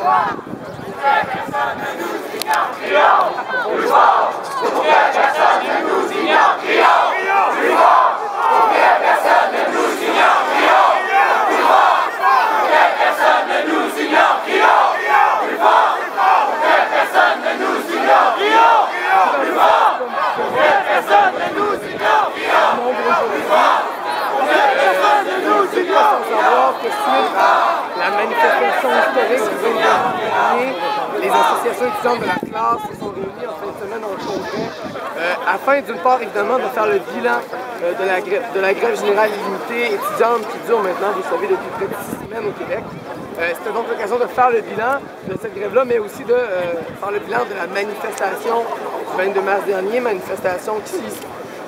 Personne ne nous ignore, crions plus fort. Pour que personne ne nous ignore, crions plus fort. Pour que personne ne nous ignore, crions plus fort. Pour que personne ne nous ignore, crions plus fort. Pour que personne ne nous ignore, crions plus fort. Pour que personne ne nous ignore, crions plus fort. Pour que personne ne nous ignore, savoir que suite à la manifestation historique du 22 dernier, les associations étudiantes de la classe se sont réunies en fin de semaine en congrès afin d'une part évidemment de faire le bilan de la grève générale illimitée étudiante qui dure maintenant, vous le savez, depuis près de 6 semaines au Québec. C'était donc l'occasion de faire le bilan de cette grève-là, mais aussi de faire le bilan de la manifestation du 22 mars dernier, manifestation qui,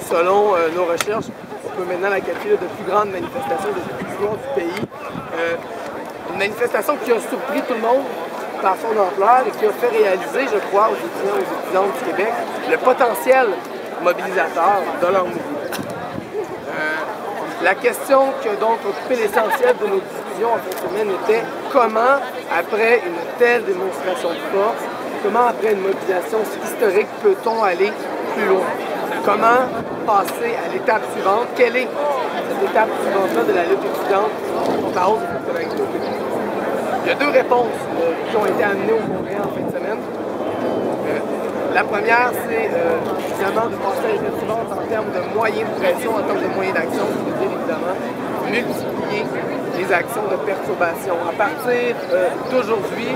selon nos recherches, on peut maintenant la qualifier de plus grande manifestation de l'histoire du pays. Une manifestation qui a surpris tout le monde par son ampleur et qui a fait réaliser, je crois, aux étudiants et aux étudiantes du Québec le potentiel mobilisateur de leur mouvement. La question qui a donc occupé l'essentiel de nos discussions en fin de semaine était comment, après une telle démonstration de force, comment après une mobilisation historique peut-on aller plus loin? Comment passer à l'étape suivante? Quelle est cette étape suivante-là de la lutte étudiante contre la hausse des fonctionnalités au Québec? Il y a deux réponses qui ont été amenées au Congrès en fin de semaine. La première, c'est évidemment de passer à l'étape suivante en termes de moyens de pression, en termes de moyens d'action, c'est-à-dire évidemment multiplier les actions de perturbation. À partir d'aujourd'hui,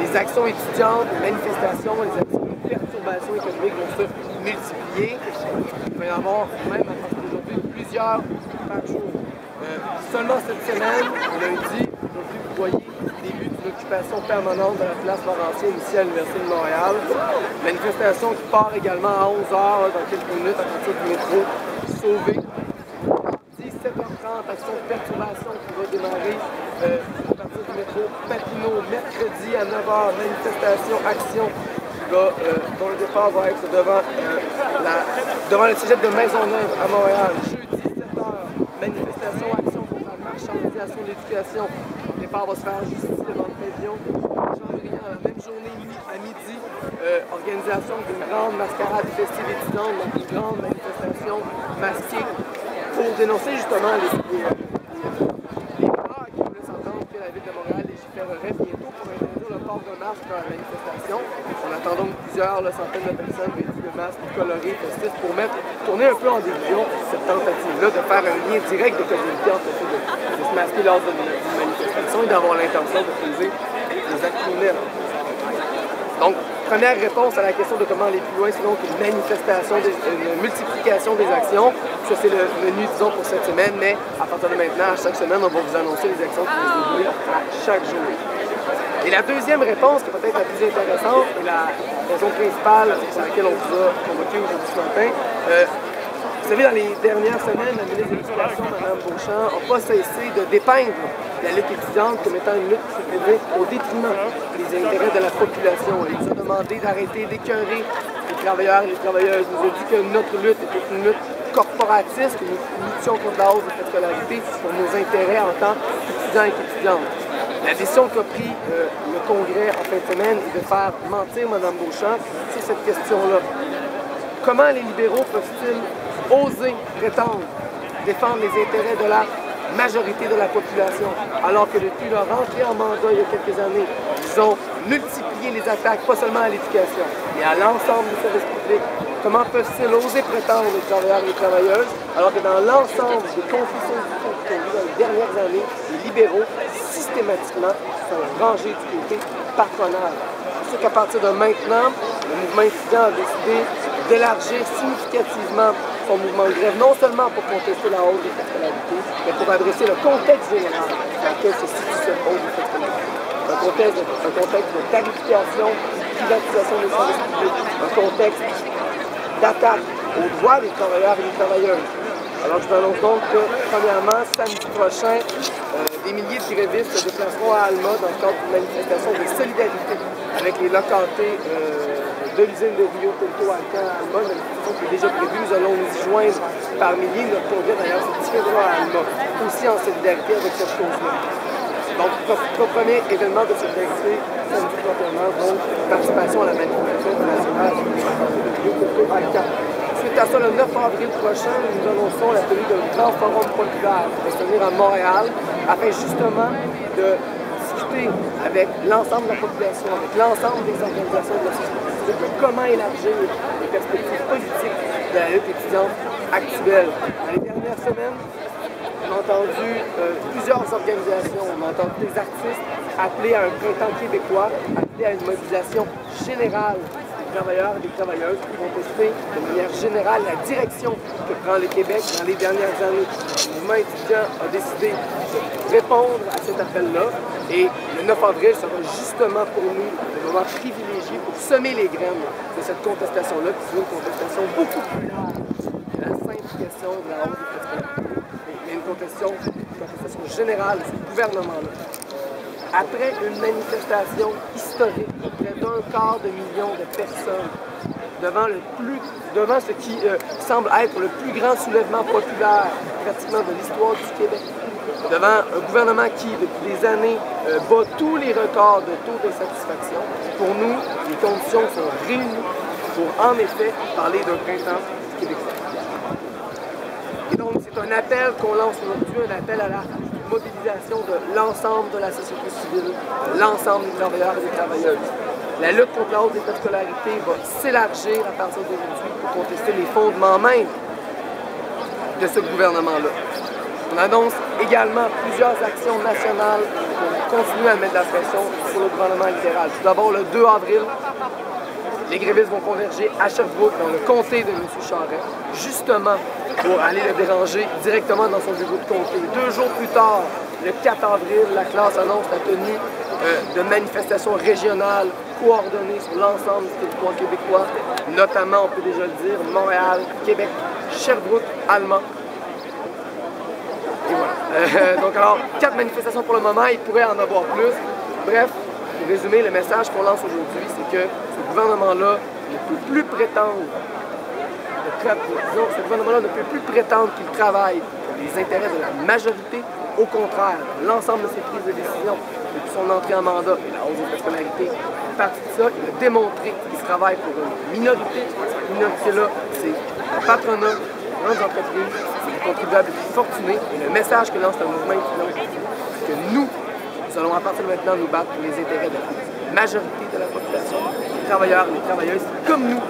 les actions étudiantes, les manifestations, les actions de perturbation économique vont se multiplier. Il va y en avoir même à partir d'aujourd'hui plusieurs par jour. Seulement cette semaine, lundi, aujourd'hui, vous voyez le début d'une occupation permanente de la place Laurentienne ici à l'Université de Montréal. Manifestation qui part également à 11h dans quelques minutes à partir du métro Sauvé. 17h30, action de perturbation qui va démarrer à partir du métro Papineau. Mercredi à 9h, manifestation, action dont le départ va être devant le cégep de Maisonneuve à Montréal. Jeudi 7h, manifestation, action contre la marchandisation de l'éducation. Le départ va se faire juste ici devant le pavillon. Jean-Briand, la même journée à midi, organisation d'une grande mascarade festive étudiante, donc une grande manifestation masquée pour dénoncer justement les cas qui voulaient s'entendre que la Ville de Montréal légiférerait bientôt pour interdire le port de masque dans la manifestation. On attend donc plusieurs centaines de personnes vêtues de masques colorés, festifs, pour tourner un peu en dérision cette tentative-là de faire un lien direct de causalité entre le fait de se masquer lors d'une manifestation et d'avoir l'intention de poser des actes criminels. Donc, première réponse à la question de comment aller plus loin, c'est donc une manifestation, une multiplication des actions. Ça, c'est le menu, disons, pour cette semaine, mais à partir de maintenant, à chaque semaine, on va vous annoncer les actions qui vont se dérouler à chaque jour. Et la deuxième réponse, qui est peut-être la plus intéressante, et la raison principale pour laquelle on vous a convoqué aujourd'hui ce matin, vous savez, dans les dernières semaines, la ministre de l'Éducation, Mme Beauchamp, n'a pas cessé de dépeindre la lutte étudiante comme étant une lutte qui se faisait au détriment des intérêts de la population. Elle nous a demandé d'arrêter d'écœurer les travailleurs et les travailleuses. Elle nous a dit que notre lutte était une lutte corporatiste, que nous luttions contre la hausse de la scolarité pour nos intérêts en tant qu'étudiants et qu'étudiantes. La décision qu'a pris le Congrès en fin de semaine est de faire mentir Mme Beauchamp sur cette question-là. Comment les libéraux peuvent-ils oser prétendre défendre les intérêts de la majorité de la population, alors que depuis leur entrée en mandat il y a quelques années, ils ont multiplié les attaques, pas seulement à l'éducation, mais à l'ensemble du service public. Comment peuvent-ils oser prétendre les travailleurs et les travailleuses, alors que dans l'ensemble des conflits syndicaux qui ont eu dans les dernières années, les libéraux, systématiquement, sont rangés du côté patronal. C'est sûr qu'à partir de maintenant, le mouvement étudiant a décidé d'élargir significativement son mouvement de grève, non seulement pour contester la hausse des scolarités, mais pour adresser le contexte général dans lequel se situe cette hausse des scolarités. Un contexte de tarification, de privatisation des services publics, un contexte d'attaque aux droits des travailleurs et des travailleuses. Alors je vous annonce donc que, premièrement, samedi prochain, des milliers de grévistes se déplaceront à Alma dans le cadre d'une manifestation de solidarité avec les localités de l'usine de Rio Tinto à Alma, une manifestation qui est déjà prévue. Nous allons nous y joindre par milliers. Notre congrès d'ailleurs se tiendra à Alma, aussi en solidarité avec cette cause-là. Donc, notre premier événement de solidarité, samedi 31 mars, donc participation à la manifestation internationale de Suite à ça, le 9 avril prochain, nous annonçons la tenue d'un grand forum populaire qui va se tenir à Montréal afin justement de discuter avec l'ensemble de la population, avec l'ensemble des organisations de la société civile de comment élargir les perspectives politiques de la lutte étudiante actuelle. Dans les dernières semaines, on a entendu plusieurs organisations, on a entendu des artistes appeler à un printemps québécois, appeler à une mobilisation générale des travailleurs et des travailleuses qui vont tester de manière générale la direction que prend le Québec dans les dernières années. Le mouvement étudiant a décidé de répondre à cet appel-là et le 9 avril sera justement pour nous le moment privilégié pour semer les graines de cette contestation-là, qui est une contestation beaucoup plus large que la simple question de la hausse des frais scolaires. Mais une contestation générale de ce gouvernement-là. Après une manifestation historique de près d'1/4 million de personnes devant ce qui semble être le plus grand soulèvement populaire pratiquement de l'histoire du Québec, devant un gouvernement qui, depuis des années, bat tous les records de taux d'insatisfaction, pour nous, les conditions sont réunies pour, en effet, parler d'un printemps québécois. Et donc, c'est un appel qu'on lance aujourd'hui, un appel à la mobilisation de l'ensemble de la société civile, de l'ensemble des travailleurs et des travailleuses. La lutte contre la hausse des frais de scolarité va s'élargir à partir d'aujourd'hui pour contester les fondements même de ce gouvernement-là. On annonce également plusieurs actions nationales pour continuer à mettre la pression sur le gouvernement libéral. Tout d'abord, le 2 avril, les grévistes vont converger à Sherbrooke, dans le comté de M. Charest, justement pour aller le déranger directement dans son bureau de comté. 2 jours plus tard, le 4 avril, la classe annonce la tenue de manifestations régionales coordonnées sur l'ensemble du territoire québécois, notamment, on peut déjà le dire, Montréal, Québec, Sherbrooke, Allemand. Et voilà. Donc alors, 4 manifestations pour le moment, il pourrait en avoir plus. Bref, pour résumer, le message qu'on lance aujourd'hui, c'est que ce gouvernement-là ne peut plus prétendre, ce gouvernement-là ne peut plus prétendre qu'il travaille pour les intérêts de la majorité. Au contraire, l'ensemble de ses prises de décision depuis son entrée en mandat et la hausse des frais de scolarité, partie de ça, il a démontré qu'il travaille pour une minorité. Cette minorité-là, c'est le patronat, les grandes entreprises, les contribuables les plus fortunés. Et le message que lance le mouvement étudiant, c'est que nous allons à partir de maintenant nous battre pour les intérêts de la majorité de la population, les travailleurs et les travailleuses, comme nous,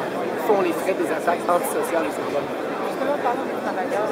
font les frais des attaques antisociales de ce gouvernement. Justement, parlons des travailleurs,